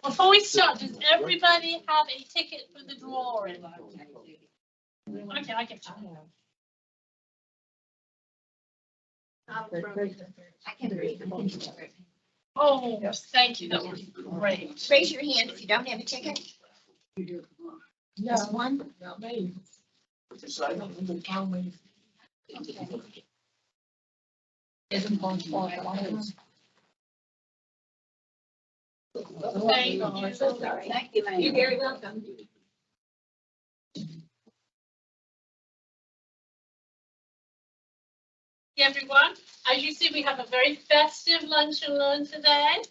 Before we start, does everybody have a ticket for the drawing? Okay, I get you. I can read. Oh, thank you. That was great. Raise your hand if you don't have a ticket. Just one. Thank you. You're very welcome. Hey everyone, as you see, we have a very festive lunch and learn today.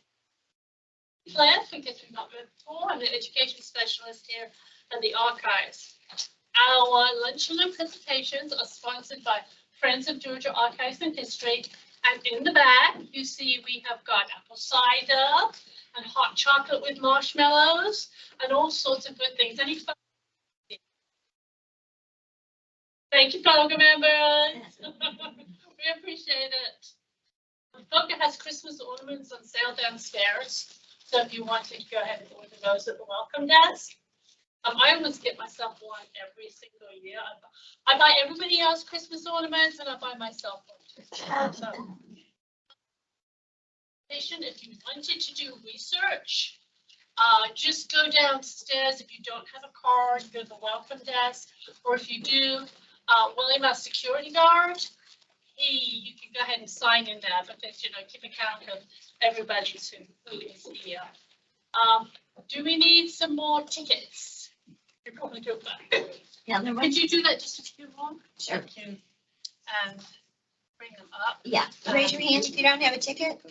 Claire, because we've not met before, I'm the education specialist here at the archives. Our lunch and learn presentations are sponsored by Friends of Georgia Archives and History. And in the back, you see we have got apple cider and hot chocolate with marshmallows and all sorts of good things. Any fun? Thank you, program members. We appreciate it. The book has Christmas ornaments on sale downstairs. So if you want to go ahead and order those at the welcome desk. I almost get myself one every single year. I buy everybody else Christmas ornaments and I buy myself one too. So, if you wanted to do research, just go downstairs. If you don't have a card, go to the welcome desk. Or if you do, William, our security guard, you can go ahead and sign in there, but keep account of everybody who is here. Do we need some more tickets? You probably do that. Yeah, Could you do that just a few more? Sure. Thank you. And bring them up. Yeah, raise your hand if you don't have a ticket.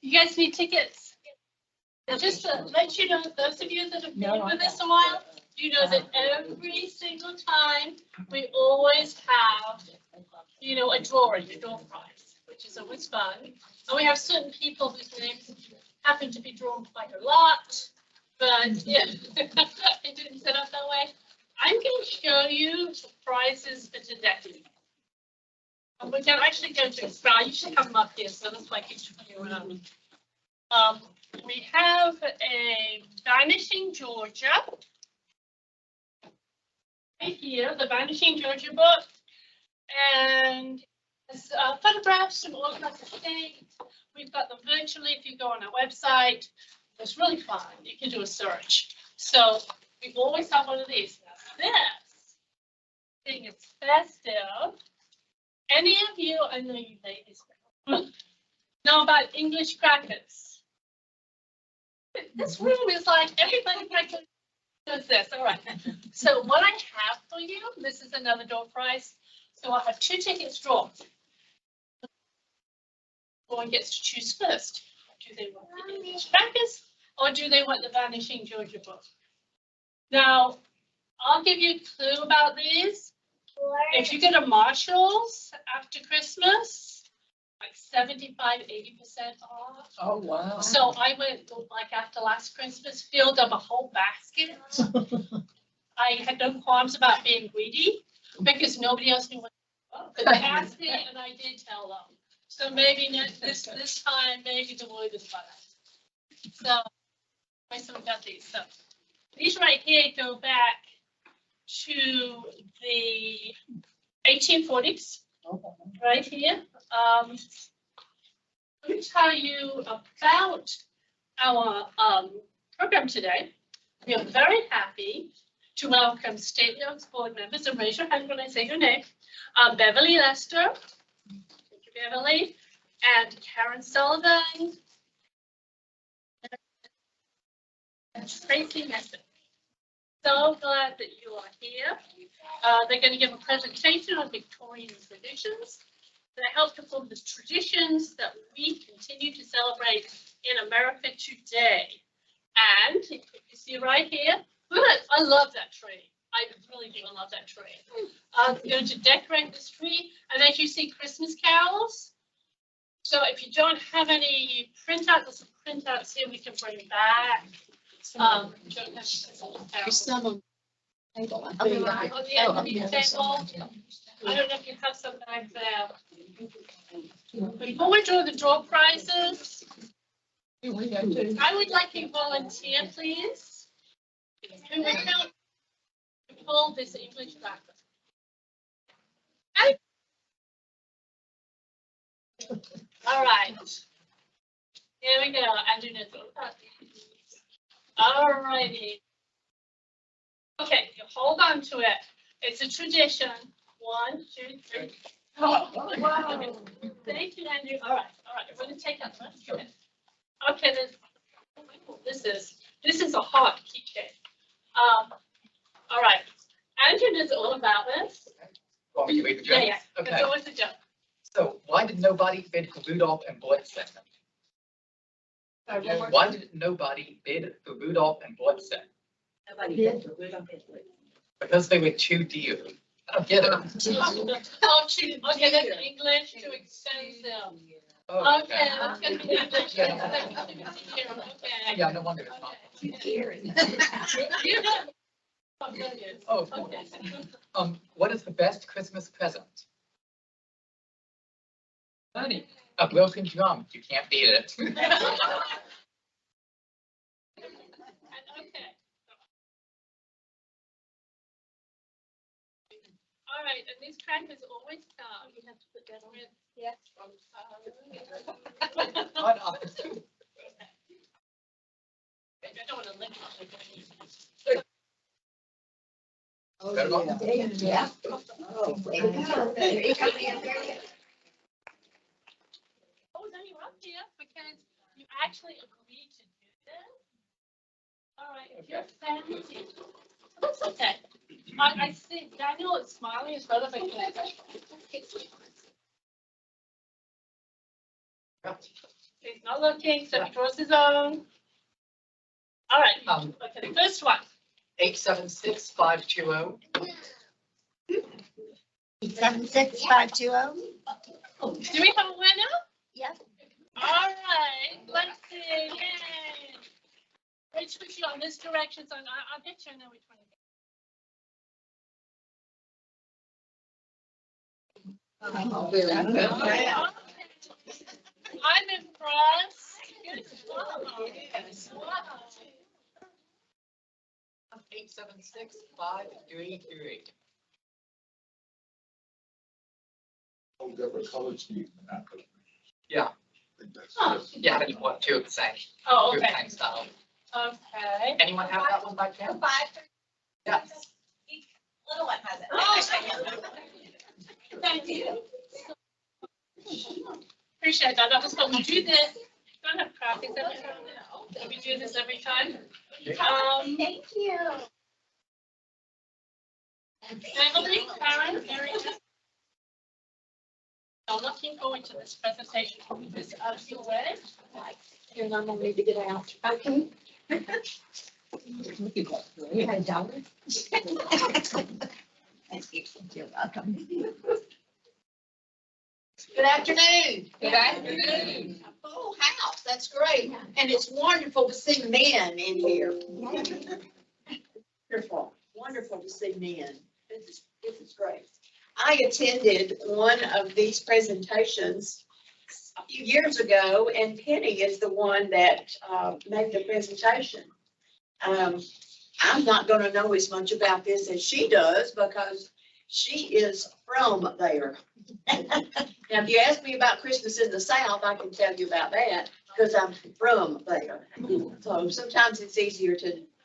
You guys need tickets? Just to let you know, those of you that have been with us a while, you know that every single time we always have, a drawing, a door prize, which is always fun. And we have certain people whose names happen to be drawn quite a lot, but yeah, it didn't set up that way. I'm going to show you the prizes for today. And we're actually going to explain. You should come up here, so that's why I keep showing you around. We have a Vanishing Georgia. Right here, the Vanishing Georgia book. And it's photographs from all across the state. We've got them virtually if you go on our website. It's really fun. You can do a search. So we always have one of these. Now this thing is festive. Any of you, I know you ladies know about English crackers. This room is like everybody does this. All right. So what I have for you, this is another door prize. So I'll have 2 tickets drawn. One gets to choose first. Do they want the English crackers or do they want the Vanishing Georgia book? Now, I'll give you a clue about these. If you go to Marshall's after Christmas, like 75–80% off. Oh, wow. So I went like after last Christmas, filled up a whole basket. I had no qualms about being greedy because nobody else knew what to do. But they asked me and I did tell them. So maybe this time, maybe the word is better. So I still got these. So these right here go back to the 1840s, right here. Let me tell you about our program today. We are very happy to welcome State Oaks board members, and raise your hand when I say your name. Beverly Lester, thank you, Beverly, and Karen Sullivan, and Tracy Messick. So glad that you are here. They're going to give a presentation on Victorian traditions that help to form the traditions that we continue to celebrate in America today. And if you see right here, I love that tree. I really do love that tree. I'm going to decorate this tree, and as you see, Christmas carols. So if you don't have any printouts, there's some printouts here we can bring back. Don't have some on the table. I don't know if you have some back there. Before we draw the draw prizes, I would like a volunteer, please. Who would help pull this English back? All right. Here we go. Andrew knows all about this. All righty. Okay, you hold on to it. It's a tradition. 1, 2, 3. Oh, wow. Thank you, Andrew. All right. We're going to take that first. Okay, this is a hot key cake. All right. Andrew knows all about this. Want me to read the joke? Yeah. Okay. So what's the joke? So why did nobody bid for Rudolph and Blitzen? Why did nobody bid for Rudolph and Blitzen? Because they were too dear. I don't get it. Okay, that's English too expensive. Oh, Okay, that's gonna be English. Yeah. Okay. Yeah, no wonder it's not. You know. Oh, brilliant. Oh, Okay. what is the best Christmas present? Honey, a broken drum. You can't beat it. Okay. All right, and these crackers always start. You have to put that on it. Yes. Why not? I don't want to lick it. Oh, Better not. yeah. Oh, there you go. There you go. Oh, now you're up here because you actually agreed to do this. All right, if you're fancy, that's okay. I see Daniel is smiling as well as I can. He's not looking, so he draws his own. All right, okay, the first one. 876-520. 76520. Do we have a winner? Yes. All right, let's see. Yay. Which was on this direction, so I bet you I know which one. Oh, very good. Okay. I'm impressed. Good job. Wow. 876-533. Oh, different color scheme than that. Yeah. I think that's- Huh. Yeah, I didn't want two of the same. Oh, Two of the okay. same style. Okay. Anyone have that one by chance? Yes. Little one has it. Thank you. Appreciate that. That was what we do this. Don't have practice every time. We do this every time. Thank you. Beverly, Karen, Mary. I'm looking forward to this presentation. This out of your way. Here, I'm gonna need to get out. Okay. You had a dollar? Thank you. You're welcome. Good afternoon. Good afternoon. A full house, that's great. And it's wonderful to see men in here. Wonderful, wonderful to see men. This is great. I attended one of these presentations a few years ago, and Penny is the one that made the presentation. I'm not going to know as much about this as she does because she is from there. Now, if you ask me about Christmas in the South, I can tell you about that because I'm from there. So sometimes it's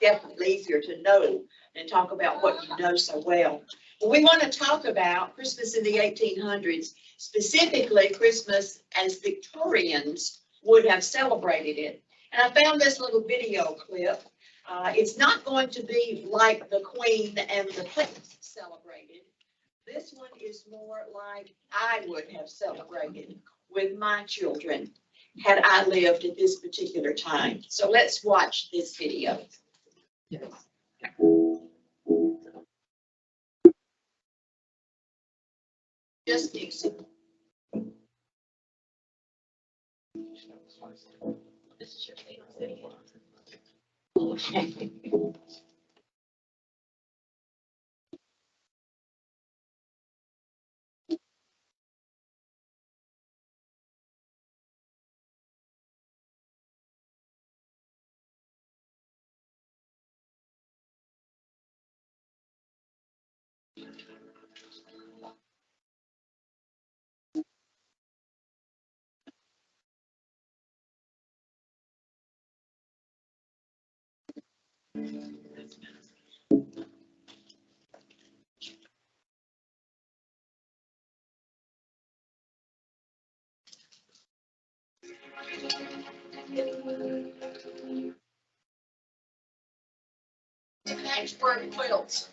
definitely easier to know and talk about what you know so well. We want to talk about Christmas in the 1800s, specifically Christmas as Victorians would have celebrated it. And I found this little video clip. It's not going to be like the Queen and the Prince celebrated. This one is more like I would have celebrated with my children had I lived at this particular time. So let's watch this video. Yes. Just music. This is your favorite video. Patchwork quilts.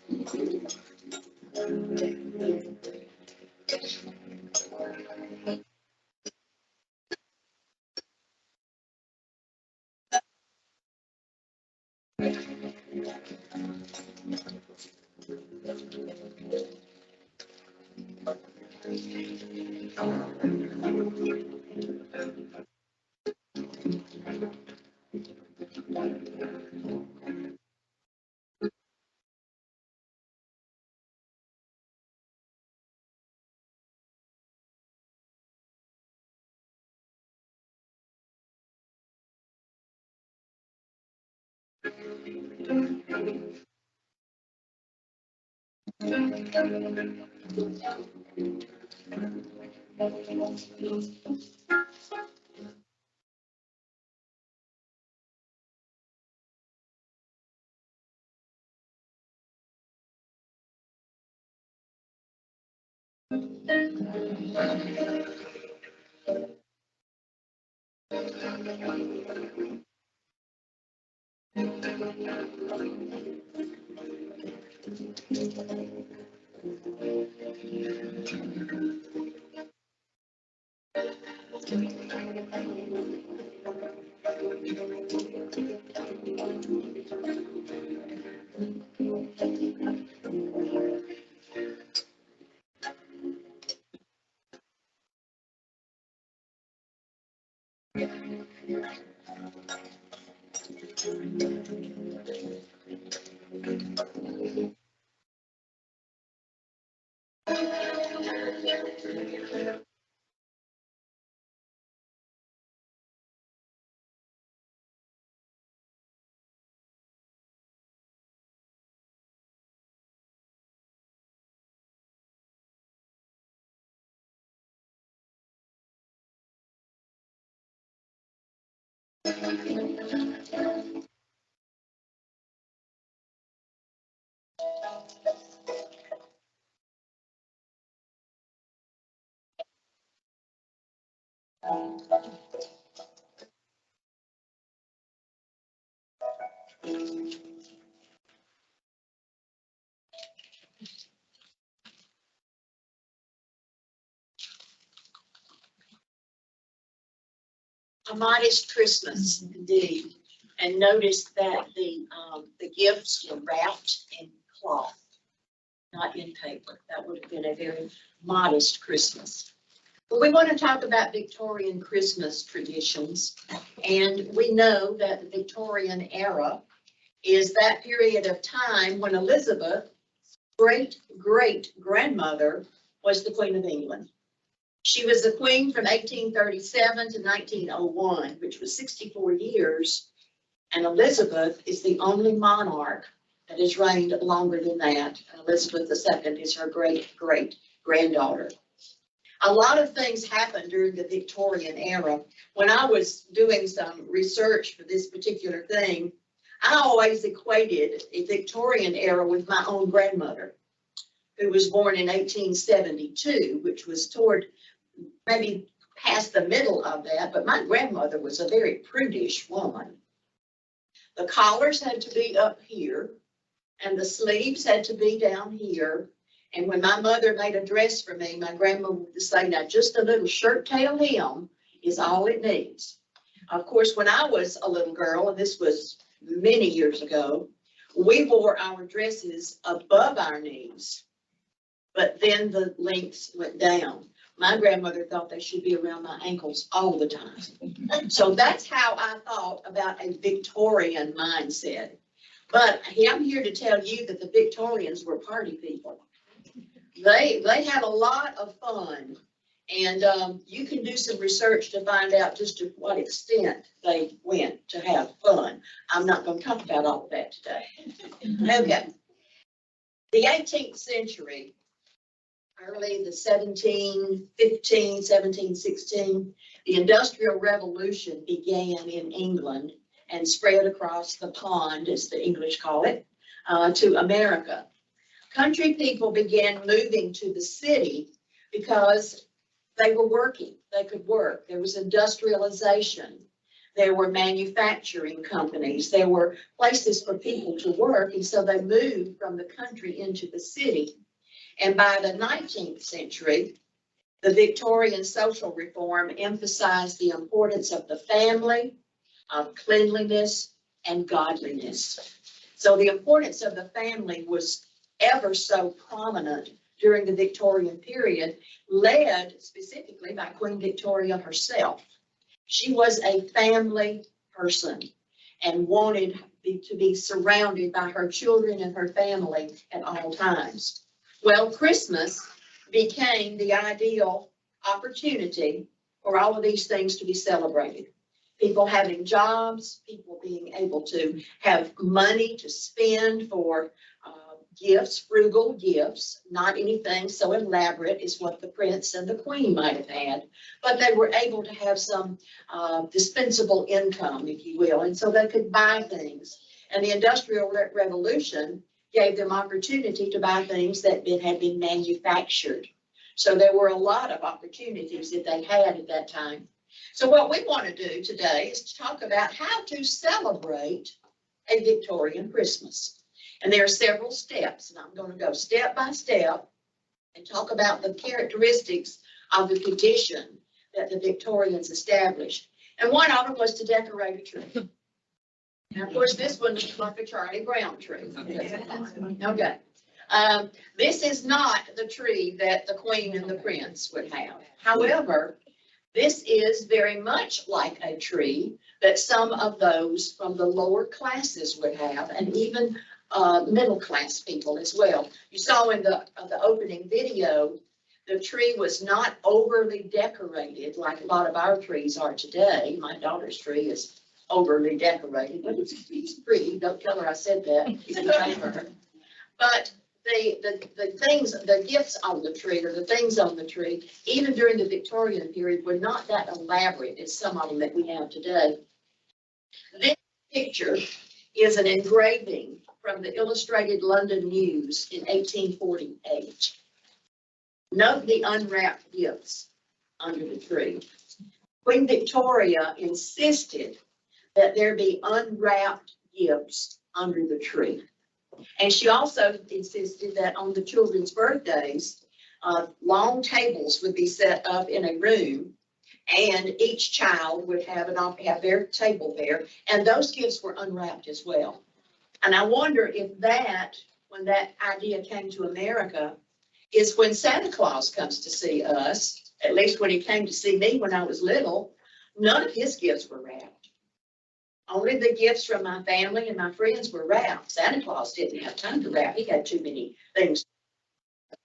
A modest Christmas, indeed. And notice that the gifts were wrapped in cloth, not in paper. That would have been a very modest Christmas. But we want to talk about Victorian Christmas traditions. And we know that the Victorian era is that period of time when Elizabeth's great-great-grandmother was the Queen of England. She was the queen from 1837 to 1901, which was 64 years. And Elizabeth is the only monarch that has reigned longer than that. Elizabeth II is her great-great-granddaughter. A lot of things happened during the Victorian era. When I was doing some research for this particular thing, I always equated a Victorian era with my own grandmother, who was born in 1872, which was toward maybe past the middle of that, but my grandmother was a very prudish woman. The collars had to be up here, and the sleeves had to be down here. And when my mother made a dress for me, my grandmother would say, now just a little shirt tail hem is all it needs. Of course, when I was a little girl, and this was many years ago, we wore our dresses above our knees, but then the lengths went down. My grandmother thought they should be around my ankles all the time. So that's how I thought about a Victorian mindset. But I'm here to tell you that the Victorians were party people. They had a lot of fun, and you can do some research to find out just to what extent they went to have fun. I'm not going to talk about all of that today. Okay. The 18th century, early the 1715, 1716, the Industrial Revolution began in England and spread across the pond, as the English call it, to America. Country people began moving to the city because they were working, they could work. There was industrialization. There were manufacturing companies. There were places for people to work. And so they moved from the country into the city. And by the 19th century, the Victorian social reform emphasized the importance of the family, of cleanliness, and godliness. So the importance of the family was ever so prominent during the Victorian period, led specifically by Queen Victoria herself. She was a family person and wanted to be surrounded by her children and her family at all times. Well, Christmas became the ideal opportunity for all of these things to be celebrated. People having jobs, people being able to have money to spend for gifts, frugal gifts, not anything so elaborate as what the prince and the queen might have had, but they were able to have some dispensable income, if you will, and so they could buy things. And the Industrial Revolution gave them opportunity to buy things that had been manufactured. So there were a lot of opportunities that they had at that time. So what we want to do today is to talk about how to celebrate a Victorian Christmas. And there are several steps, and I'm going to go step by step and talk about the characteristics of the tradition that the Victorians established. And one of them was to decorate a tree. Now, of course, this one looks like a Charlie Brown tree. Okay. This is not the tree that the Queen and the Prince would have. However, this is very much like a tree that some of those from the lower classes would have, and even middle class people as well. You saw in the opening video, the tree was not overly decorated like a lot of our trees are today. My daughter's tree is overly decorated, but it's pretty. Don't tell her I said that. But the things, the gifts on the tree, or the things on the tree, even during the Victorian period, were not that elaborate as some of them that we have today. This picture is an engraving from the Illustrated London News in 1848. Note the unwrapped gifts under the tree. Queen Victoria insisted that there be unwrapped gifts under the tree. And she also insisted that on the children's birthdays, long tables would be set up in a room, and each child would have their table there, and those gifts were unwrapped as well. And I wonder if when that idea came to America, is when Santa Claus comes to see us, at least when he came to see me when I was little, none of his gifts were wrapped. Only the gifts from my family and my friends were wrapped. Santa Claus didn't have time to wrap. He had too many things,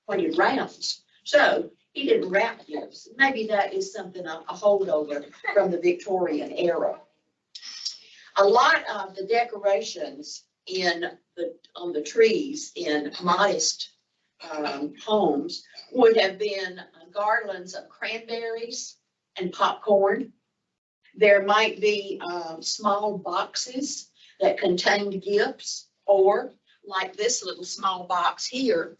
20 rounds. So he didn't wrap gifts. Maybe that is something, a holdover from the Victorian era. A lot of the decorations on the trees in modest homes would have been garlands of cranberries and popcorn. There might be small boxes that contained gifts, or like this little small box here,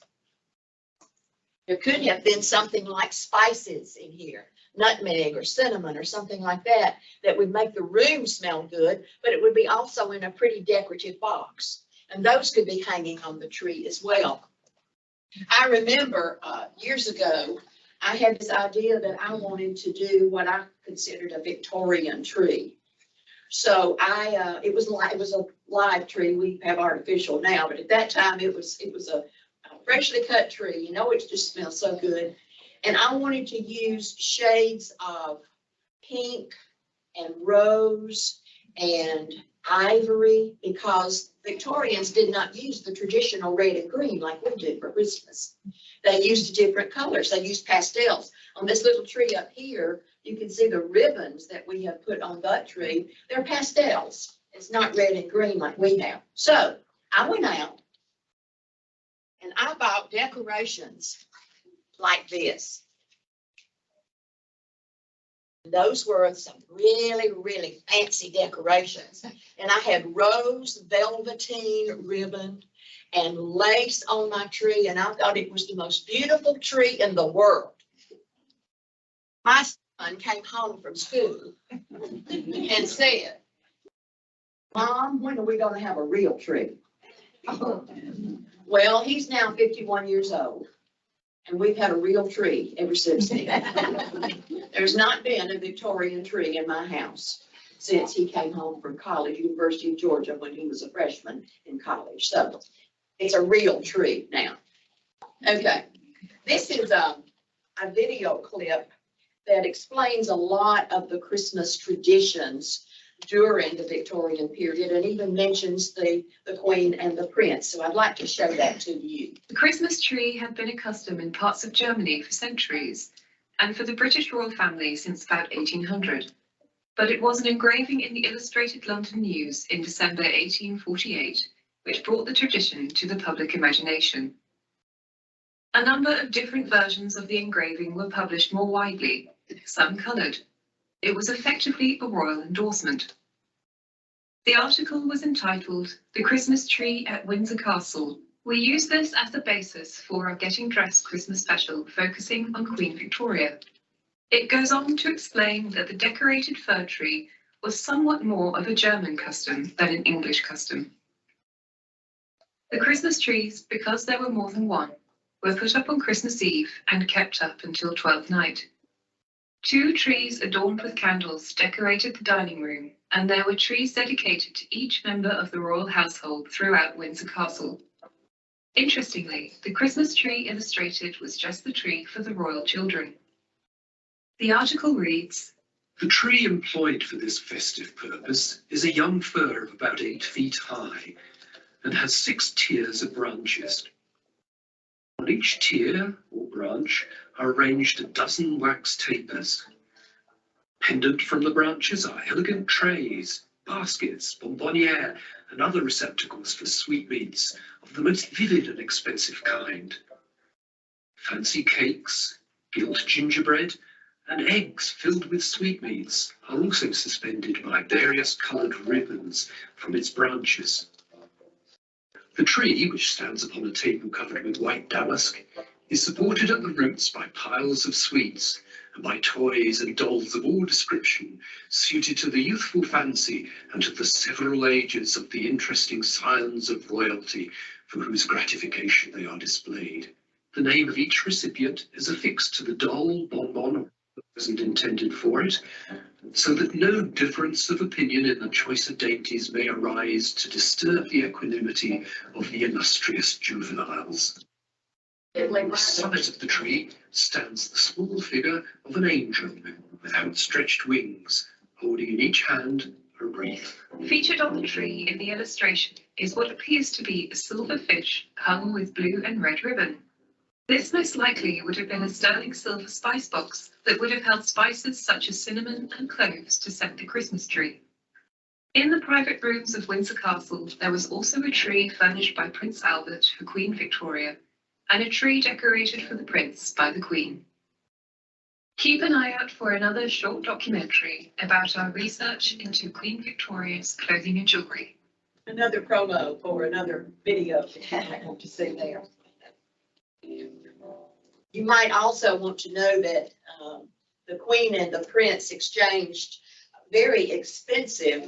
there could have been something like spices in here, nutmeg or cinnamon or something like that, that would make the room smell good, but it would be also in a pretty decorative box. And those could be hanging on the tree as well. I remember years ago, I had this idea that I wanted to do what I considered a Victorian tree. So it was a live tree. We have artificial now, but at that time it was a freshly cut tree. You know, it just smells so good. And I wanted to use shades of pink and rose and ivory, because Victorians did not use the traditional red and green like we do for Christmas. They used different colors. They used pastels. On this little tree up here, you can see the ribbons that we have put on that tree. They're pastels. It's not red and green like we have. So I went out And I bought decorations like this. Those were some really, really fancy decorations. And I had rose velveteen ribbon and lace on my tree, and I thought it was the most beautiful tree in the world. My son came home from school and said, "Mom, when are we gonna have a real tree?" Well, he's now 51 years old, and we've had a real tree ever since then. There's not been a Victorian tree in my house since he came home from college, University of Georgia, when he was a freshman in college. So it's a real tree now. Okay, this is a video clip that explains a lot of the Christmas traditions during the Victorian period, and even mentions the Queen and the Prince. So I'd like to show that to you. The Christmas tree had been a custom in parts of Germany for centuries, and for the British royal family since about 1800. But it was an engraving in the Illustrated London News in December 1848, which brought the tradition to the public imagination. A number of different versions of the engraving were published more widely, some coloured. It was effectively a royal endorsement. The article was entitled "The Christmas Tree at Windsor Castle." We use this as the basis for our Getting Dressed Christmas special, focusing on Queen Victoria. It goes on to explain that the decorated fir tree was somewhat more of a German custom than an English custom. The Christmas trees, because there were more than one, were put up on Christmas Eve and kept up until Twelfth Night. 2 trees adorned with candles decorated the dining room, and there were trees dedicated to each member of the royal household throughout Windsor Castle. Interestingly, the Christmas tree illustrated was just the tree for the royal children. The article reads, "The tree employed for this festive purpose is a young fir of about 8 feet high and has 6 tiers of branches. On each tier or branch are arranged a dozen wax tapers. Pendant from the branches are elegant trays, baskets, bonbonniere, and other receptacles for sweetmeats of the most vivid and expensive kind. Fancy cakes, gilt gingerbread, and eggs filled with sweetmeats are also suspended by various coloured ribbons from its branches. The tree, which stands upon a table covered with white damask, is supported at the roots by piles of sweets and by toys and dolls of all description, suited to the youthful fancy and to the several ages of the interesting scions of royalty for whose gratification they are displayed. The name of each recipient is affixed to the doll, bonbon, or present intended for it, so that no difference of opinion in the choice of dainties may arise to disturb the equanimity of the illustrious juveniles. On the summit of the tree stands the small figure of an angel with outstretched wings, holding in each hand a wreath. Featured on the tree in the illustration is what appears to be a silver fish hung with blue and red ribbon. This most likely would have been a sterling silver spice box that would have held spices such as cinnamon and cloves to scent the Christmas tree. In the private rooms of Windsor Castle, there was also a tree furnished by Prince Albert for Queen Victoria, and a tree decorated for the Prince by the Queen. Keep an eye out for another short documentary about our research into Queen Victoria's clothing and jewellery. Another promo for another video I want to see there. You might also want to know that the Queen and the Prince exchanged very expensive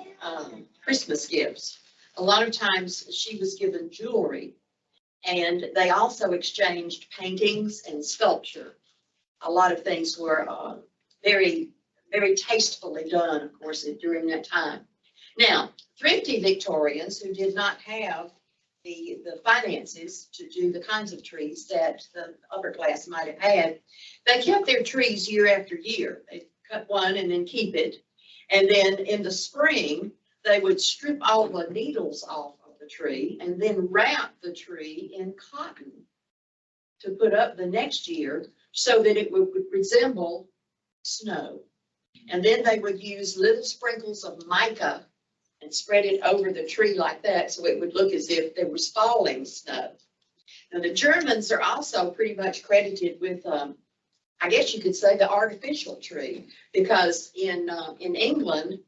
Christmas gifts. A lot of times she was given jewelry, and they also exchanged paintings and sculpture. A lot of things were very, very tastefully done, of course, during that time. Now, thrifty Victorians who did not have the finances to do the kinds of trees that the upper class might have had, they kept their trees year after year. They cut one and then keep it. And then in the spring, they would strip all the needles off of the tree and then wrap the tree in cotton to put up the next year so that it would resemble snow. And then they would use little sprinkles of mica and spread it over the tree like that so it would look as if there was falling snow. Now, the Germans are also pretty much credited with, I guess you could say, the artificial tree, because in England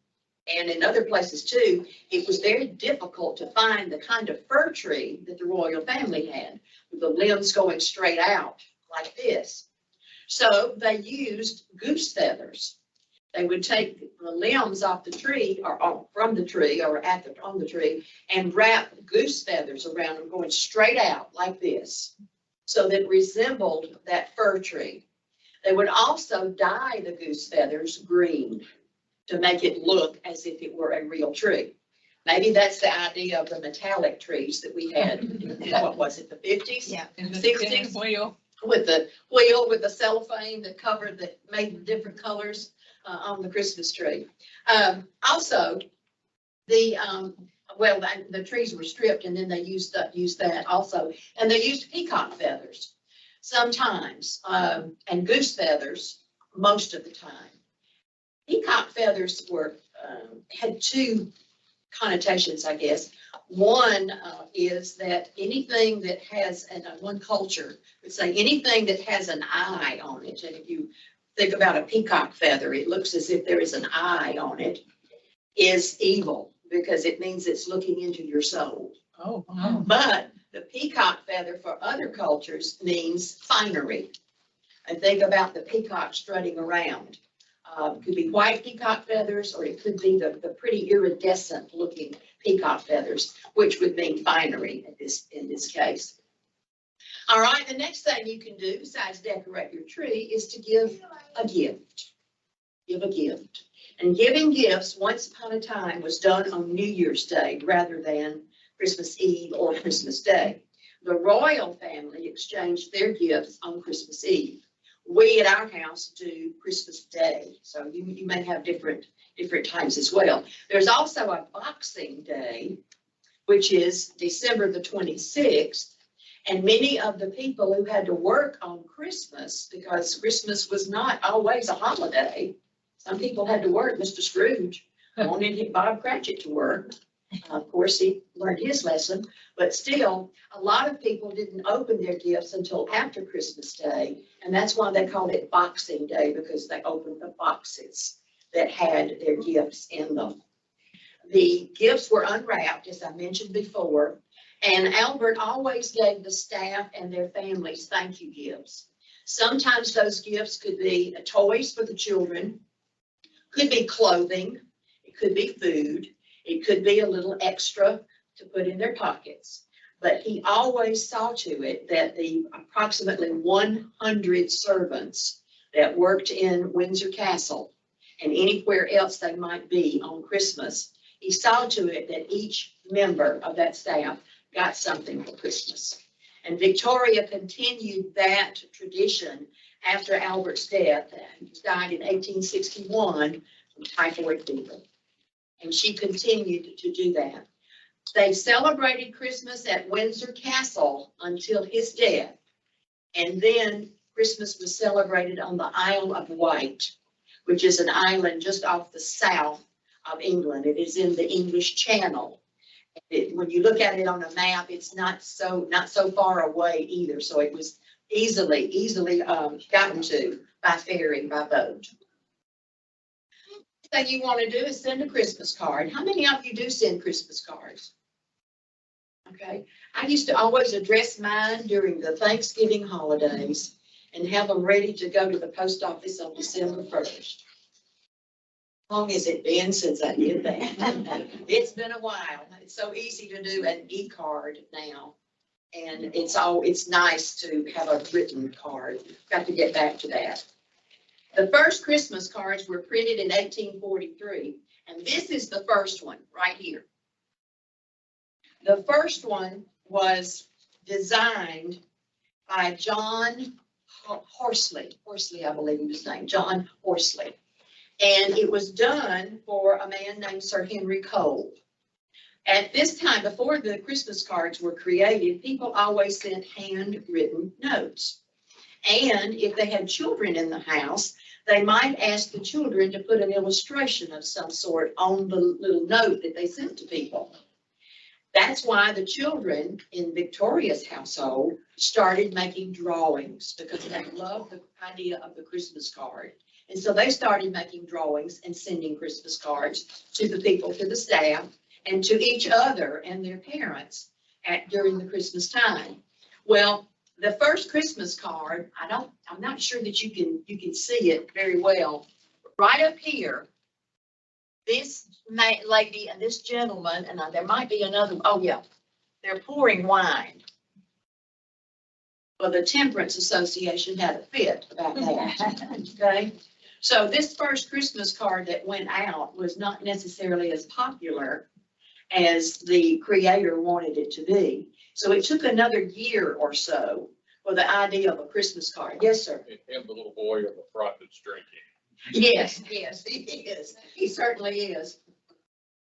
and in other places too, it was very difficult to find the kind of fir tree that the royal family had, with the limbs going straight out like this. So they used goose feathers. They would take the limbs off the tree or from the tree or on the tree and wrap goose feathers around them going straight out like this, so that it resembled that fir tree. They would also dye the goose feathers green to make it look as if it were a real tree. Maybe that's the idea of the metallic trees that we had in, what was it, the 50s? Yeah. 60s? Wheel. With the wheel, with the cellophane that covered, that made the different colors on the Christmas tree. Also, the trees were stripped and then they used that also. And they used peacock feathers sometimes, and goose feathers most of the time. Peacock feathers were, had two connotations, I guess. One is that anything that has, and one culture would say anything that has an eye on it, and if you think about a peacock feather, it looks as if there is an eye on it, is evil, because it means it's looking into your soul. Oh, wow. But the peacock feather for other cultures means finery. And think about the peacock strutting around. It could be white peacock feathers, or it could be the pretty iridescent looking peacock feathers, which would mean finery in this case. All right, the next thing you can do besides decorate your tree is to give a gift. Give a gift. And giving gifts once upon a time was done on New Year's Day rather than Christmas Eve or Christmas Day. The royal family exchanged their gifts on Christmas Eve. We at our house do Christmas Day, so you may have different times as well. There's also a Boxing Day, which is December the 26th, and many of the people who had to work on Christmas, because Christmas was not always a holiday, some people had to work. Mr. Scrooge wanted Bob Cratchit to work. Of course, he learned his lesson, but still, a lot of people didn't open their gifts until after Christmas Day, and that's why they called it Boxing Day, because they opened the boxes that had their gifts in them. The gifts were unwrapped, as I mentioned before, and Albert always gave the staff and their families thank you gifts. Sometimes those gifts could be toys for the children, could be clothing, it could be food, it could be a little extra to put in their pockets. But he always saw to it that the approximately 100 servants that worked in Windsor Castle and anywhere else they might be on Christmas, he saw to it that each member of that staff got something for Christmas. And Victoria continued that tradition after Albert's death. He died in 1861 from typhoid fever. And she continued to do that. They celebrated Christmas at Windsor Castle until his death. And then Christmas was celebrated on the Isle of Wight, which is an island just off the south of England. It is in the English Channel. When you look at it on a map, it's not so far away either. So it was easily gotten to by ferry, by boat. Thing you want to do is send a Christmas card. How many of you do send Christmas cards? Okay, I used to always address mine during the Thanksgiving holidays and have them ready to go to the post office on December 1st. How long has it been since I did that? It's been a while. It's so easy to do an e-card now, and it's nice to have a written card. Got to get back to that. The first Christmas cards were printed in 1843, and this is the first one right here. The first one was designed by John Horsley, I believe he was named, John Horsley. And it was done for a man named Sir Henry Cole. At this time, before the Christmas cards were created, people always sent handwritten notes. And if they had children in the house, they might ask the children to put an illustration of some sort on the little note that they sent to people. That's why the children in Victoria's household started making drawings because they loved the idea of the Christmas card. And so they started making drawings and sending Christmas cards to the people, to the staff, and to each other and their parents during the Christmas time. Well, the first Christmas card, I'm not sure that you can see it very well. Right up here, this lady and this gentleman, and there might be another, oh yeah, they're pouring wine. Well, the Temperance Association had a fit about that, okay? So this first Christmas card that went out was not necessarily as popular as the creator wanted it to be. So it took another year or so for the idea of a Christmas card. Yes, sir. And the little boy on the front that's drinking. Yes, yes, he is. He certainly is.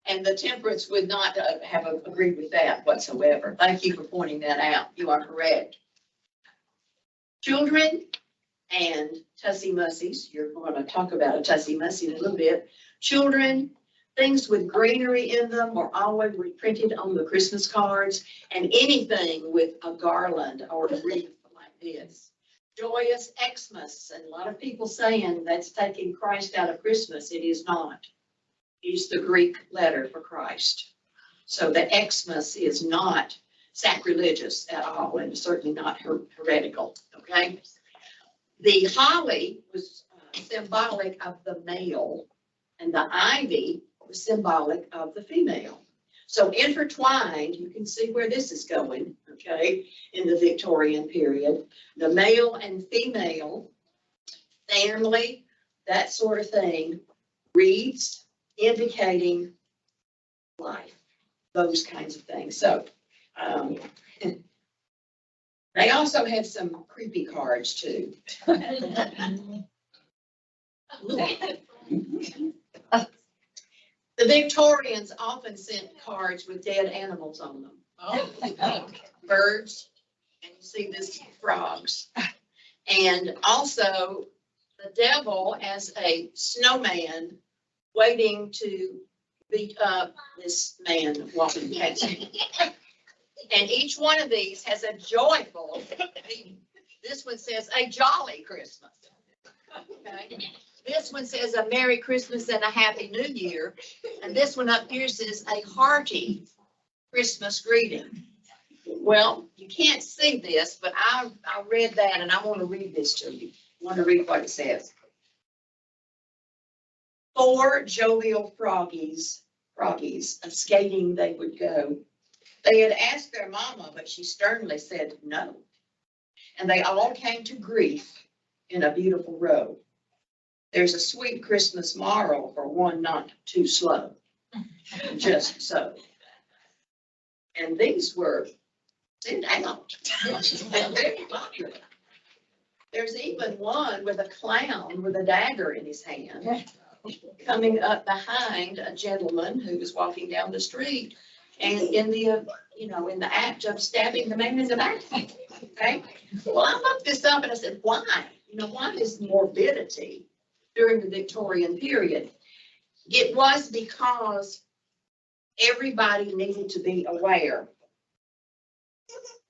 And the Temperance would not have agreed with that whatsoever. Thank you for pointing that out. You are correct. Children and Tussie Mussies, you're going to talk about a Tussie Mussie in a little bit. Children, things with greenery in them are always reprinted on the Christmas cards, and anything with a garland or a wreath like this. Joyous Xmas, and a lot of people saying that's taking Christ out of Christmas. It is not. It's the Greek letter for Christ. So the Xmas is not sacrilegious at all, and certainly not heretical, okay? The holly was symbolic of the male, and the ivy was symbolic of the female. So intertwined, you can see where this is going, okay, in the Victorian period. The male and female, family, that sort of thing, wreaths indicating life, those kinds of things. So they also had some creepy cards too. The Victorians often sent cards with dead animals on them. Oh. Birds, and you see this frogs. And also the devil as a snowman waiting to beat up this man walking past him. And each one of these has a joyful, this one says a jolly Christmas. Okay. This one says a Merry Christmas and a Happy New Year. And this one up here says a hearty Christmas greeting. Well, you can't see this, but I read that and I want to read this to you. I want to read what it says. 4 jovial froggies, a skating they would go. They had asked their mama, but she sternly said no. And they all came to grief in a beautiful row. There's a sweet Christmas moral for one not too slow. Just so. And these were sent out. Very popular. There's even one with a clown with a dagger in his hand coming up behind a gentleman who was walking down the street and in the, in the act of stabbing the man in the back. Okay. Well, I looked this up and I said, why? Why this morbidity during the Victorian period? It was because everybody needed to be aware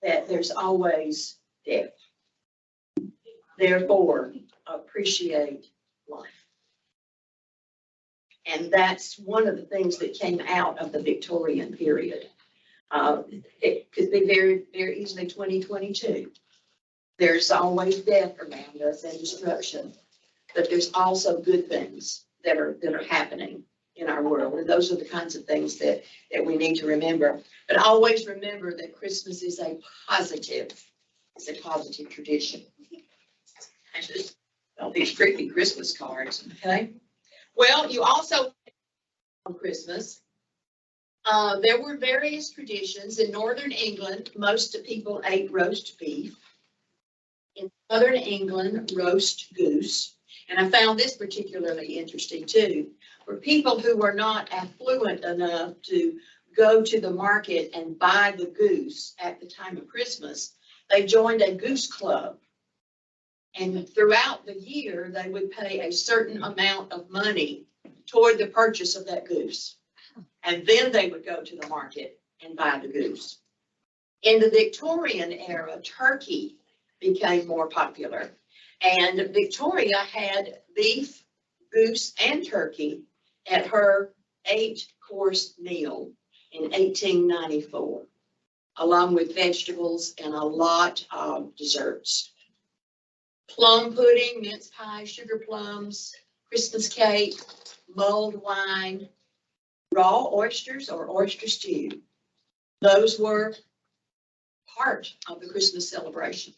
that there's always death. Therefore, appreciate life. And that's one of the things that came out of the Victorian period. It could be very, very easily 2022. There's always death around us and destruction, but there's also good things that are happening in our world. And those are the kinds of things that we need to remember. But always remember that Christmas is a positive tradition. And just these creepy Christmas cards, okay? Well, you also, on Christmas, there were various traditions. In Northern England, most people ate roast beef. In Southern England, roast goose. And I found this particularly interesting too. For people who were not affluent enough to go to the market and buy the goose at the time of Christmas, they joined a goose club. And throughout the year, they would pay a certain amount of money toward the purchase of that goose. And then they would go to the market and buy the goose. In the Victorian era, turkey became more popular. And Victoria had beef, goose, and turkey at her 8-course meal in 1894, along with vegetables and a lot of desserts. Plum pudding, mince pie, sugar plums, Christmas cake, mulled wine, raw oysters or oyster stew. Those were part of the Christmas celebration,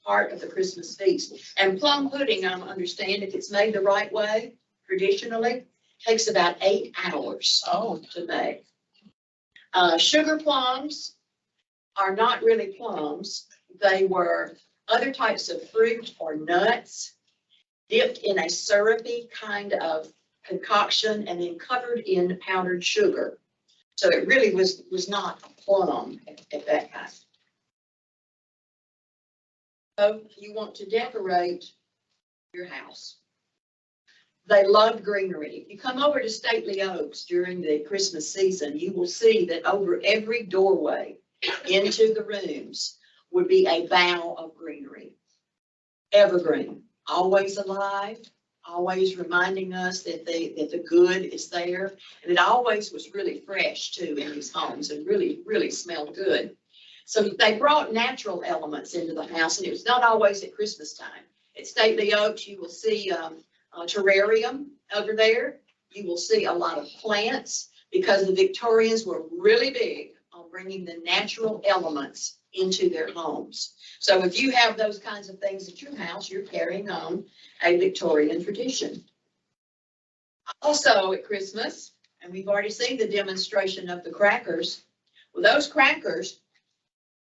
part of the Christmas feast. And plum pudding, I understand, if it's made the right way, traditionally, takes about 8 hours to make. Sugar plums are not really plums. They were other types of fruit or nuts dipped in a syrupy kind of concoction and then covered in powdered sugar. So it really was not a plum at that time. So you want to decorate your house. They loved greenery. If you come over to Stately Oaks during the Christmas season, you will see that over every doorway into the rooms would be a bough of greenery. Evergreen, always alive, always reminding us that the good is there. And it always was really fresh too in these homes and really, really smelled good. So they brought natural elements into the house, and it was not always at Christmas time. At Stately Oaks, you will see a terrarium over there. You will see a lot of plants because the Victorians were really big on bringing the natural elements into their homes. So if you have those kinds of things at your house, you're carrying on a Victorian tradition. Also at Christmas, and we've already seen the demonstration of the crackers. Well, those crackers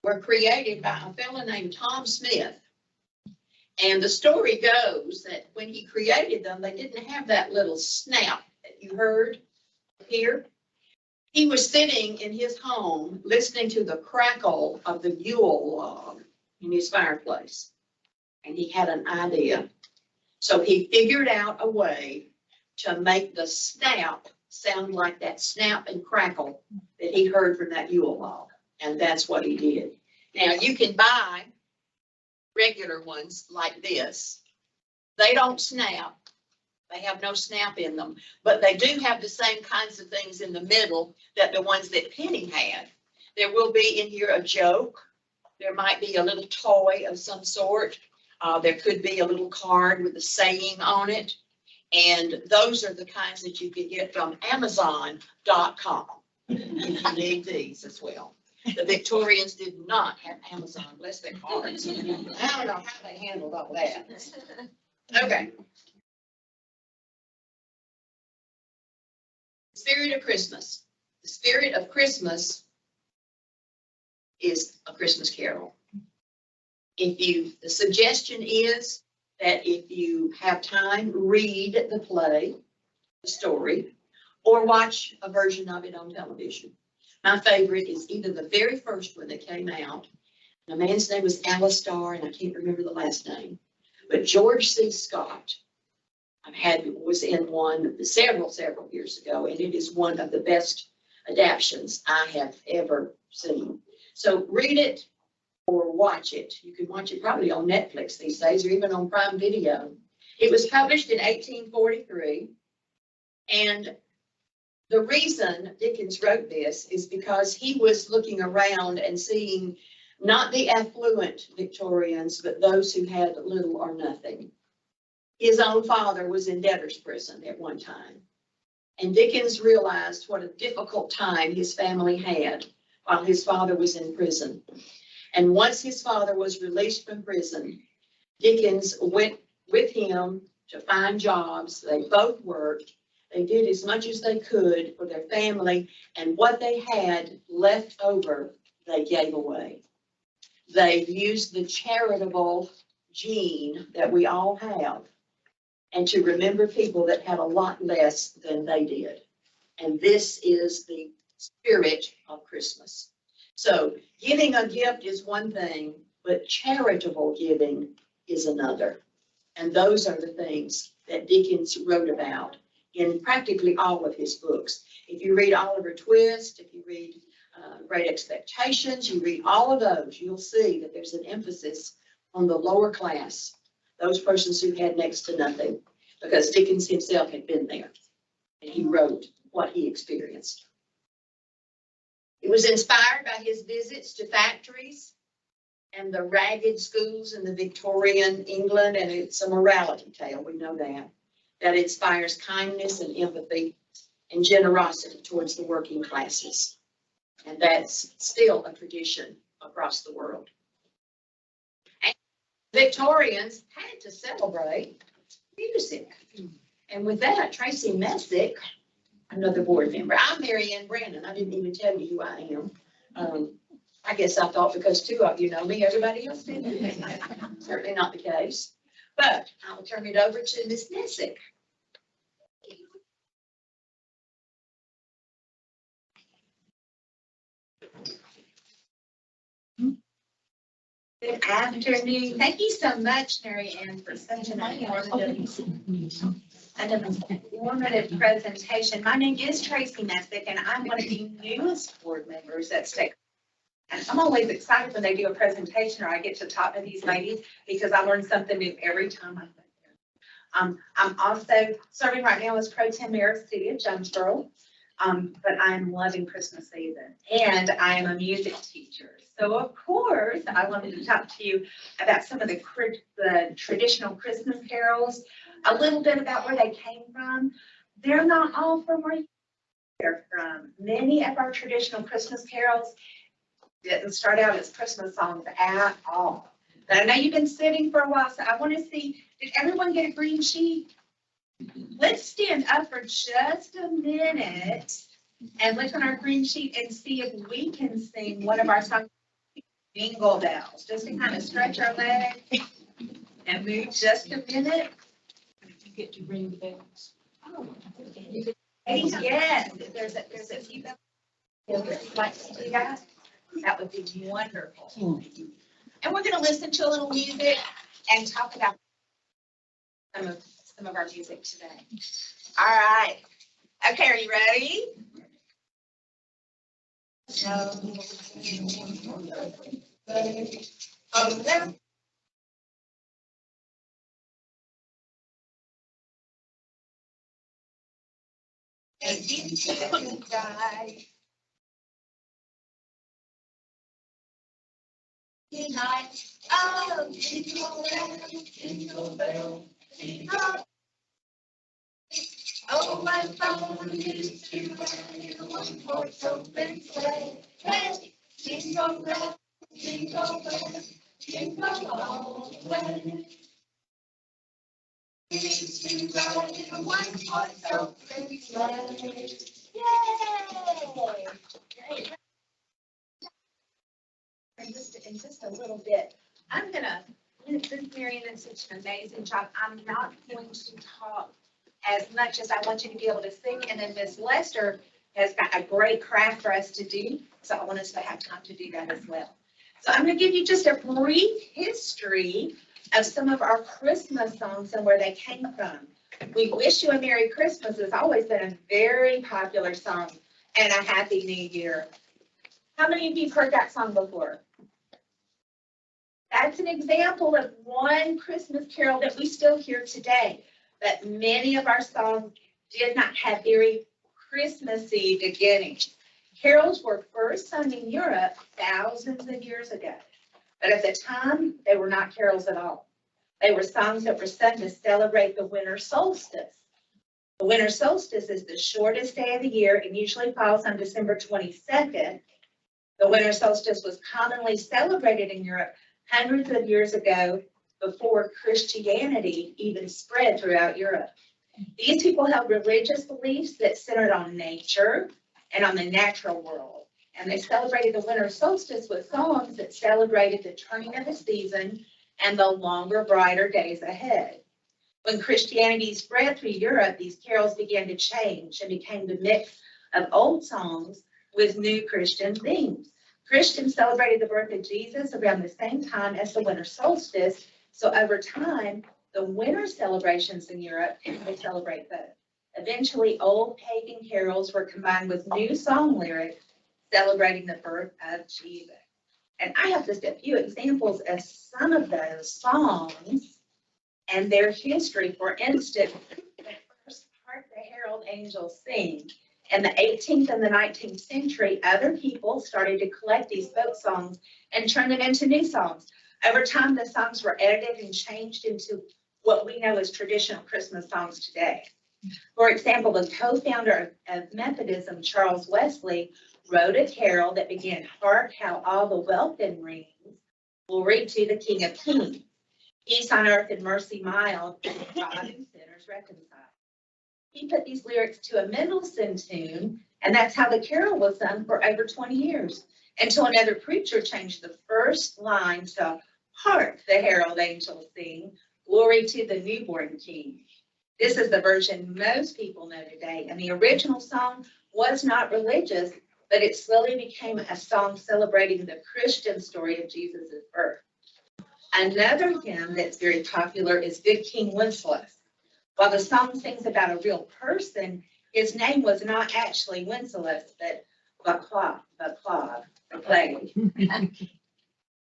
were created by a fellow named Tom Smith. And the story goes that when he created them, they didn't have that little snap that you heard here. He was sitting in his home listening to the crackle of the Yule log in his fireplace. And he had an idea. So he figured out a way to make the snap sound like that snap and crackle that he heard from that Yule log. And that's what he did. Now you can buy regular ones like this. They don't snap. They have no snap in them, but they do have the same kinds of things in the middle that the ones that Penny had. There will be in here a joke. There might be a little toy of some sort. There could be a little card with a saying on it. And those are the kinds that you can get from Amazon.com if you need these as well. The Victorians did not have Amazon, bless their hearts. I don't know how they handled all that. Okay. The spirit of Christmas. The spirit of Christmas is a Christmas carol. The suggestion is that if you have time, read the play, the story, or watch a version of it on television. My favorite is either the very first one that came out. The man's name was Alistar, and I can't remember the last name. But George C. Scott was in one several years ago, and it is one of the best adaptions I have ever seen. So read it or watch it. You can watch it probably on Netflix these days, or even on Prime Video. It was published in 1843, and the reason Dickens wrote this is because he was looking around and seeing not the affluent Victorians, but those who had little or nothing. His own father was in debtor's prison at one time. And Dickens realized what a difficult time his family had while his father was in prison. And once his father was released from prison, Dickens went with him to find jobs. They both worked. They did as much as they could for their family, and what they had left over, they gave away. They used the charitable gene that we all have, and to remember people that had a lot less than they did. And this is the spirit of Christmas. So giving a gift is one thing, but charitable giving is another. And those are the things that Dickens wrote about in practically all of his books. If you read Oliver Twist, if you read Great Expectations, you read all of those, you'll see that there's an emphasis on the lower class, those persons who had next to nothing, because Dickens himself had been there, and he wrote what he experienced. It was inspired by his visits to factories and the ragged schools in the Victorian England, and it's a morality tale, we know that inspires kindness and empathy and generosity towards the working classes. And that's still a tradition across the world. And Victorians had to celebrate music. And with that, Tracey Messick, another board member. I'm Anne Brannon. I didn't even tell you who I am. I guess I thought because two of you know me, everybody else did. Certainly not the case. But I'll turn it over to Ms. Messick. Good afternoon. Thank you so much, Mary Ann, for such an informative presentation. My name is Tracey Messick, and I'm one of the newest board members at State. And I'm always excited when they do a presentation or I get to talk to these ladies because I learn something new every time I go there. I'm also serving right now as Pro Tem Mayor of the City of Jonesboro, but I'm loving Christmas season, and I am a music teacher. So of course, I wanted to talk to you about some of the traditional Christmas carols, a little bit about where they came from. They're not all from where they're from. Many of our traditional Christmas carols didn't start out as Christmas songs at all. But I know you've been sitting for a while, so I want to see, did everyone get a green sheet? Let's stand up for just a minute and look on our green sheet and see if we can sing one of our songs, Jingle Bells, just to kind of stretch our legs and move just a minute. You get to ring the bells. Yes, if there's a few bells. Like to do that, that would be wonderful. And we're going to listen to a little music and talk about some of our music today. All right. Okay, are you ready? Oh, jingle bell, jingle. Oh, my phone is to ride in one horse open sleigh. Hey, jingle bell, jingle all the way. Is to ride in one horse open sleigh. Yay! In just a little bit, I'm gonna, since Mary Ann did such an amazing job, I'm not going to talk as much as I want you to be able to sing, and then Miss Lester has got a great craft for us to do, so I want us to have time to do that as well. So I'm gonna give you just a brief history of some of our Christmas songs and where they came from. We Wish You a Merry Christmas has always been a very popular song, and a Happy New Year. How many of you have heard that song before? That's an example of one Christmas carol that we still hear today. But many of our songs did not have very Christmassy beginnings. Carols were first sung in Europe thousands of years ago. But at the time, they were not carols at all. They were songs that were sung to celebrate the winter solstice. The winter solstice is the shortest day of the year and usually falls on December 22nd. The winter solstice was commonly celebrated in Europe hundreds of years ago before Christianity even spread throughout Europe. These people held religious beliefs that centered on nature and on the natural world. And they celebrated the winter solstice with songs that celebrated the turning of the season and the longer, brighter days ahead. When Christianity spread through Europe, these carols began to change and became the mix of old songs with new Christian themes. Christians celebrated the birth of Jesus around the same time as the winter solstice. So over time, the winter celebrations in Europe, they celebrate both. Eventually, old pagan carols were combined with new song lyrics celebrating the birth of Jesus. And I have just a few examples of some of those songs and their history. For instance, the first part the herald angels sing. In the 18th and the 19th century, other people started to collect these folk songs and turn them into new songs. Over time, the songs were edited and changed into what we know as traditional Christmas songs today. For example, the co-founder of Methodism, Charles Wesley, wrote a carol that began, "Hark how all the welkin rings, glory to the King of Kings. Peace on earth and mercy mild, God and sinners reconciled." He put these lyrics to a Mendelssohn tune, and that's how the carol was sung for over 20 years, until another preacher changed the first line to, "Hark the herald angels sing, glory to the newborn King." This is the version most people know today, and the original song was not religious, but it slowly became a song celebrating the Christian story of Jesus' birth. Another hymn that's very popular is Good King Wenceslas. While the song sings about a real person, his name was not actually Wenceslas, but Vaclav, the plague.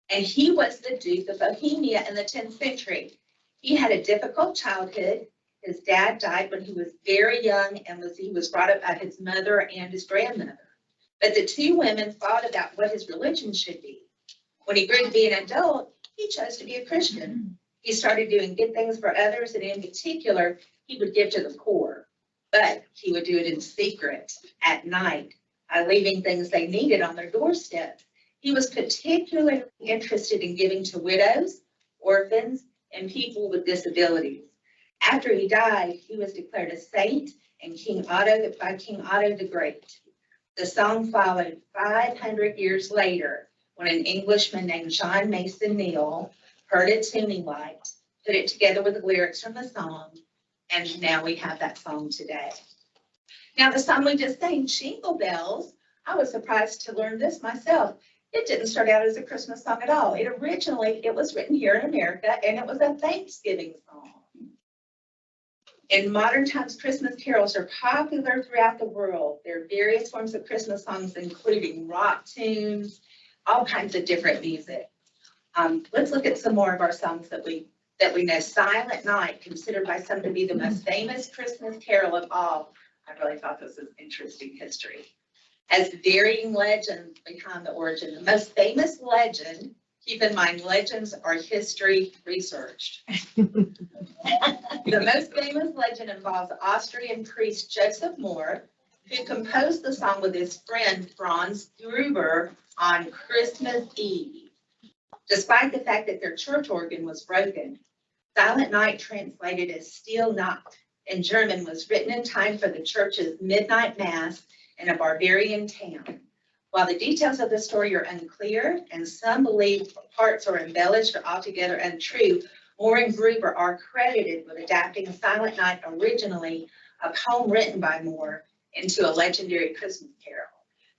And he was the Duke of Bohemia in the 10th century. He had a difficult childhood. His dad died when he was very young, and he was brought up by his mother and his grandmother. But the two women fought about what his religion should be. When he grew to be an adult, he chose to be a Christian. He started doing good things for others, and in particular, he would give to the poor. But he would do it in secret at night, leaving things they needed on their doorstep. He was particularly interested in giving to widows, orphans, and people with disabilities. After he died, he was declared a saint and by King Otto the Great. The song followed 500 years later when an Englishman named John Mason Neal heard a tuning light, put it together with the lyrics from the song, and now we have that song today. Now, the song we just sang, Jingle Bells, I was surprised to learn this myself. It didn't start out as a Christmas song at all. It was written here in America, and it was a Thanksgiving song. In modern times, Christmas carols are popular throughout the world. There are various forms of Christmas songs, including rock tunes, all kinds of different music. Let's look at some more of our songs that we know. Silent Night, considered by some to be the most famous Christmas carol of all. I really thought this was interesting history. Has varying legends behind the origin. The most famous legend, keep in mind, legends are history researched. The most famous legend involves Austrian priest Joseph Mohr, who composed the song with his friend Franz Gruber on Christmas Eve. Despite the fact that their church organ was broken, Silent Night, translated as Stille Nacht in German, was written in time for the church's midnight mass in a Bavarian town. While the details of the story are unclear and some believe parts are embellished or altogether untrue, Mohr and Gruber are credited with adapting Silent Night, originally a poem written by Mohr, into a legendary Christmas carol.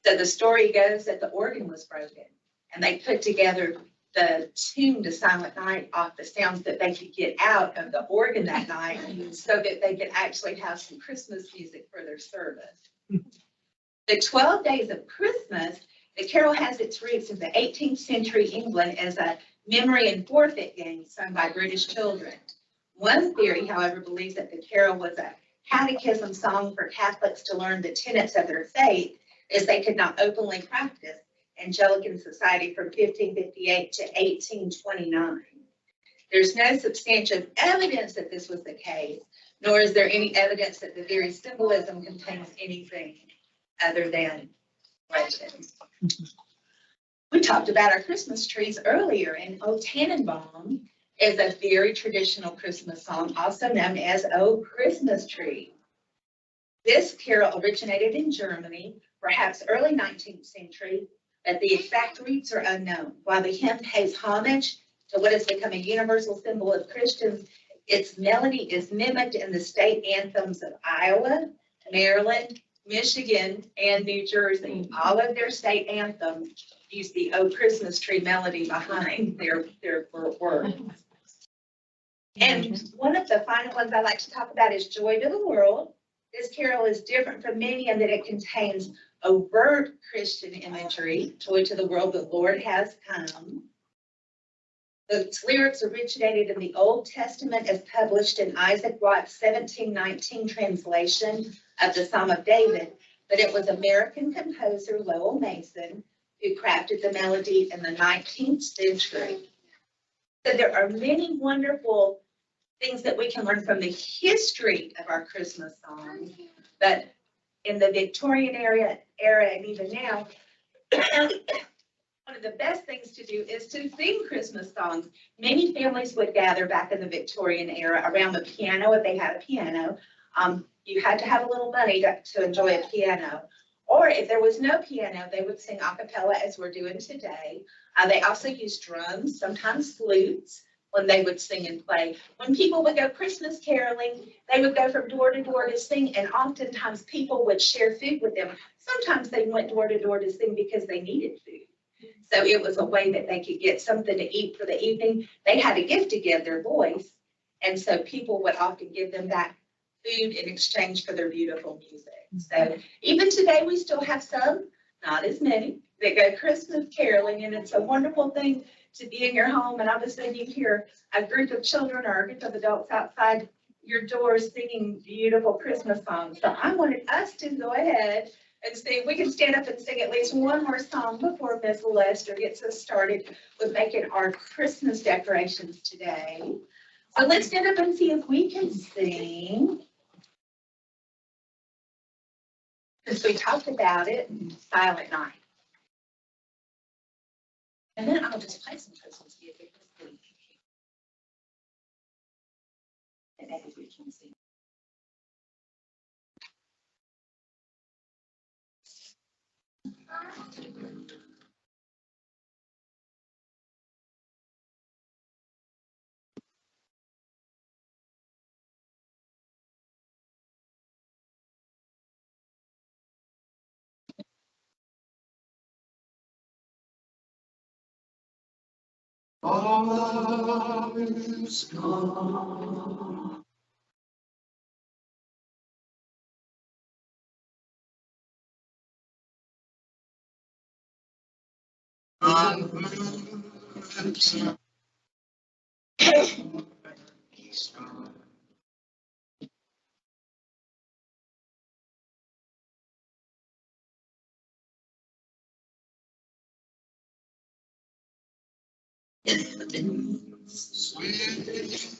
So the story goes that the organ was broken, and they put together the tune to Silent Night off the sounds that they could get out of the organ that night, so that they could actually have some Christmas music for their service. The 12 Days of Christmas, the carol has its roots in the 18th century England as a memory and forfeit game sung by British children. One theory, however, believes that the carol was a catechism song for Catholics to learn the tenets of their faith, as they could not openly practice Anglican society from 1558 to 1829. There's no substantial evidence that this was the case, nor is there any evidence that the very symbolism contains anything other than legend. We talked about our Christmas trees earlier, and O Tannenbaum is a very traditional Christmas song, also known as O Christmas Tree. This carol originated in Germany, perhaps early 19th century, but the exact roots are unknown. While the hymn pays homage to what has become a universal symbol of Christians, its melody is mimicked in the state anthems of Iowa, Maryland, Michigan, and New Jersey. All of their state anthems use the O Christmas Tree melody behind their words. And one of the final ones I like to talk about is Joy to the World. This carol is different from many in that it contains overt Christian imagery, Joy to the World, the Lord has come. The lyrics originated in the Old Testament as published in Isaac Watts' 1719 translation of the Psalm of David, but it was American composer Lowell Mason who crafted the melody in the 19th century. So there are many wonderful things that we can learn from the history of our Christmas songs, but in the Victorian era and even now, one of the best things to do is to sing Christmas songs. Many families would gather back in the Victorian era around the piano if they had a piano. You had to have a little money to enjoy a piano. Or if there was no piano, they would sing a cappella as we're doing today. They also used drums, sometimes flutes, when they would sing and play. When people would go Christmas caroling, they would go from door to door to sing, and oftentimes people would share food with them. Sometimes they went door to door to sing because they needed food. So it was a way that they could get something to eat for the evening. They had a gift to give, their voice, and so people would often give them that food in exchange for their beautiful music. So even today, we still have some, not as many, that go Christmas caroling, and it's a wonderful thing to be in your home, and all of a sudden you hear a group of children or a group of adults outside your doors singing beautiful Christmas songs. So I wanted us to go ahead and sing. We can stand up and sing at least one more song before Ms. Lester gets us started with making our Christmas decorations today. So let's stand up and see if we can sing. Since we talked about it, Silent Night. And then I'll just play some Christmas music. And then we can sing. All is gone. Sweet.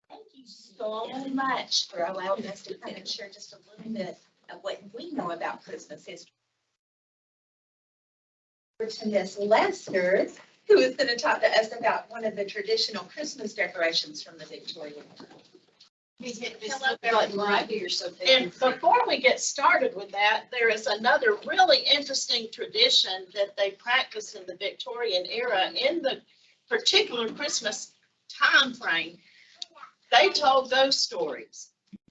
Thank you so much for allowing us to kind of share just a little bit of what we know about Christmas history. To Miss Lester, who is going to talk to us about one of the traditional Christmas decorations from the Victorian era. Hello, Beverly. Right here, so. And before we get started with that, there is another really interesting tradition that they practiced in the Victorian era in the particular Christmas time frame. They told ghost stories.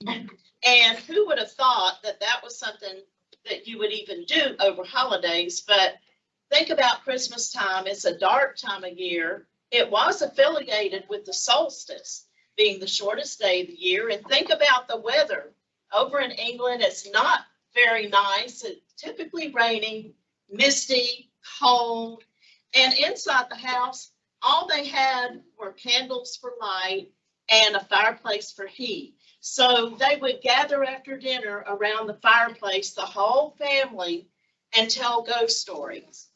And who would have thought that that was something that you would even do over holidays? But think about Christmas time. It's a dark time of year. It was affiliated with the solstice being the shortest day of the year. And think about the weather. Over in England, it's not very nice. It's typically raining, misty, cold. And inside the house, all they had were candles for light and a fireplace for heat. So they would gather after dinner around the fireplace, the whole family, and tell ghost stories.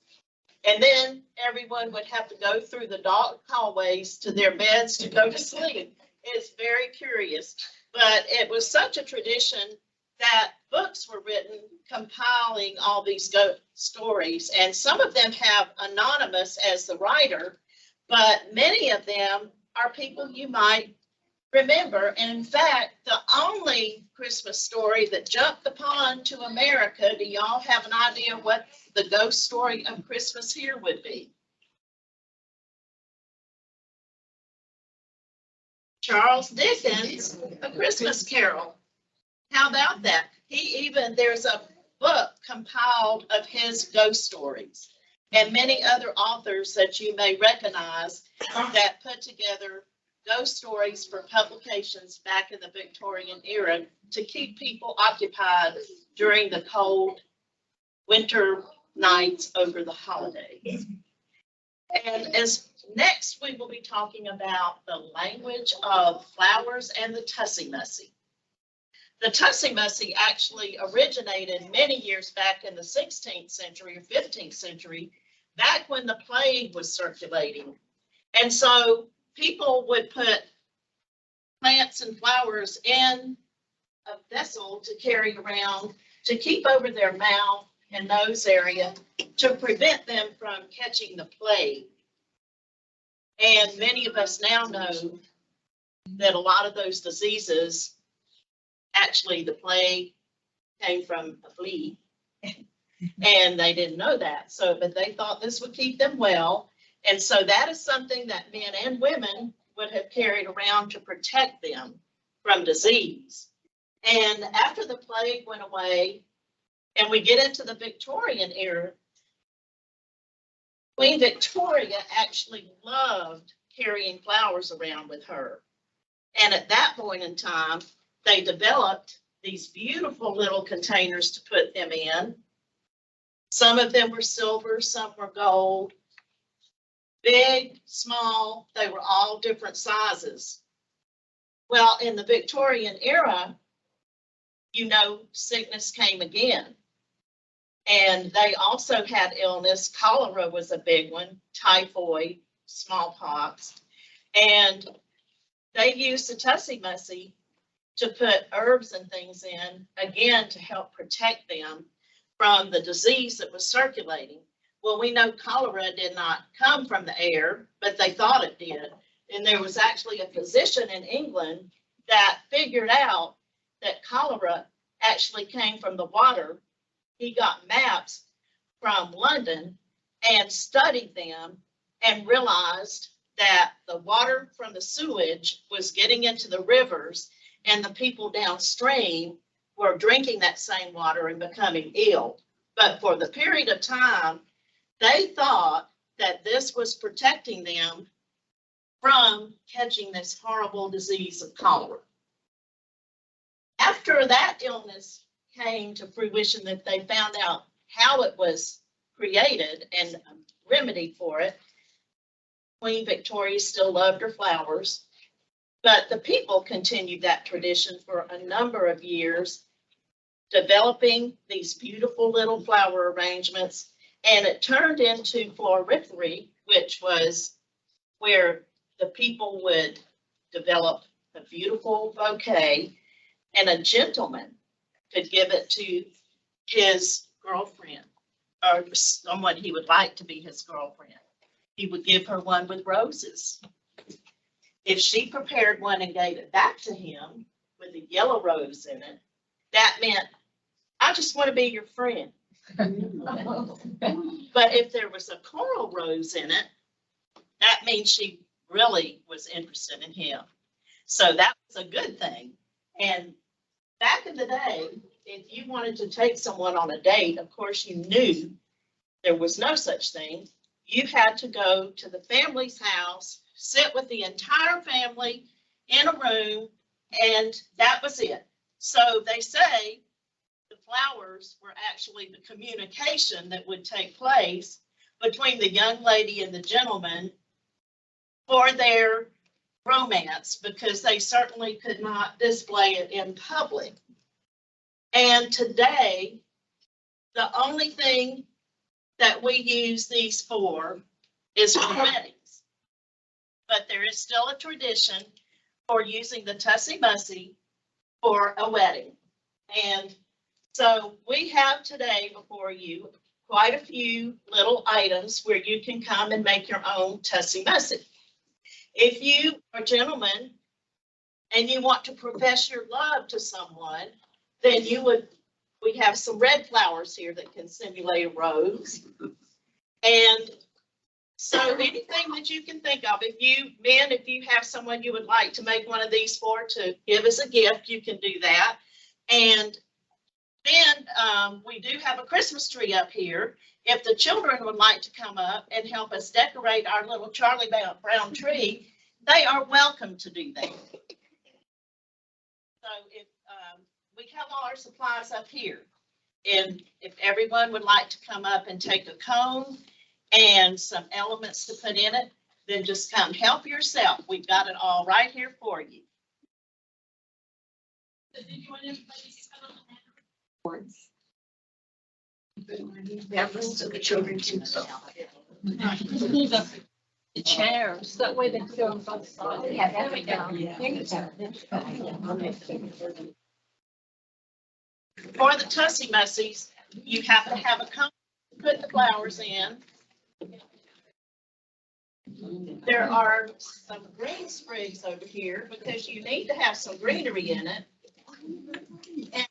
And then everyone would have to go through the dark hallways to their beds to go to sleep. It's very curious, but it was such a tradition that books were written compiling all these ghost stories. And some of them have Anonymous as the writer, but many of them are people you might remember. And in fact, the only Christmas story that jumped the pond to America, do y'all have an idea what the ghost story of Christmas here would be? Charles Dickens, A Christmas Carol. How about that? There's a book compiled of his ghost stories and many other authors that you may recognize that put together ghost stories for publications back in the Victorian era to keep people occupied during the cold winter nights over the holidays. And as next, we will be talking about the language of flowers and the Tussie Mussie. The Tussie Mussie actually originated many years back in the 16th century or 15th century, back when the plague was circulating. And so people would put plants and flowers in a vessel to carry around to keep over their mouth and nose area to prevent them from catching the plague. And many of us now know that a lot of those diseases, actually the plague came from a flea, and they didn't know that. So, but they thought this would keep them well. And so that is something that men and women would have carried around to protect them from disease. And after the plague went away, and we get into the Victorian era, Queen Victoria actually loved carrying flowers around with her. And at that point in time, they developed these beautiful little containers to put them in. Some of them were silver, some were gold. Big, small, they were all different sizes. Well, in the Victorian era, you know, sickness came again. And they also had illness. Cholera was a big one, typhoid, smallpox. And they used the Tussie Mussie to put herbs and things in, again, to help protect them from the disease that was circulating. Well, we know cholera did not come from the air, but they thought it did. And there was actually a physician in England that figured out that cholera actually came from the water. He got maps from London and studied them and realized that the water from the sewage was getting into the rivers, and the people downstream were drinking that same water and becoming ill. But for the period of time, they thought that this was protecting them from catching this horrible disease of cholera. After that illness came to fruition, that they found out how it was created and a remedy for it, Queen Victoria still loved her flowers, but the people continued that tradition for a number of years, developing these beautiful little flower arrangements, and it turned into florifery, which was where the people would develop a beautiful bouquet, and a gentleman could give it to his girlfriend or someone he would like to be his girlfriend. He would give her one with roses. If she prepared one and gave it back to him with a yellow rose in it, that meant, I just want to be your friend. But if there was a coral rose in it, that means she really was interested in him. So that was a good thing. And back in the day, if you wanted to take someone on a date, of course you knew there was no such thing. You had to go to the family's house, sit with the entire family in a room, and that was it. So they say the flowers were actually the communication that would take place between the young lady and the gentleman for their romance, because they certainly could not display it in public. And today, the only thing that we use these for is for weddings. But there is still a tradition for using the Tussie Mussie for a wedding. And so we have today before you quite a few little items where you can come and make your own Tussie Mussie. If you are a gentleman and you want to profess your love to someone, then we have some red flowers here that can simulate a rose. And So anything that you can think of, if you have someone you would like to make one of these for to give as a gift, you can do that. And then we do have a Christmas tree up here. If the children would like to come up and help us decorate our little Charlie Brown tree, they are welcome to do that. So if we have all our supplies up here, and if everyone would like to come up and take a cone and some elements to put in it, then just come help yourself. We've got it all right here for you. So did you want everybody to come on? Once. So the children can. The chairs, that way they can go on both sides. There we go. For the Tussie Mussies, you have to have a cone to put the flowers in. There are some green sprigs over here because you need to have some greenery in it. And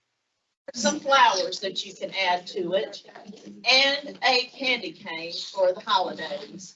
some flowers that you can add to it, and a candy cane for the holidays.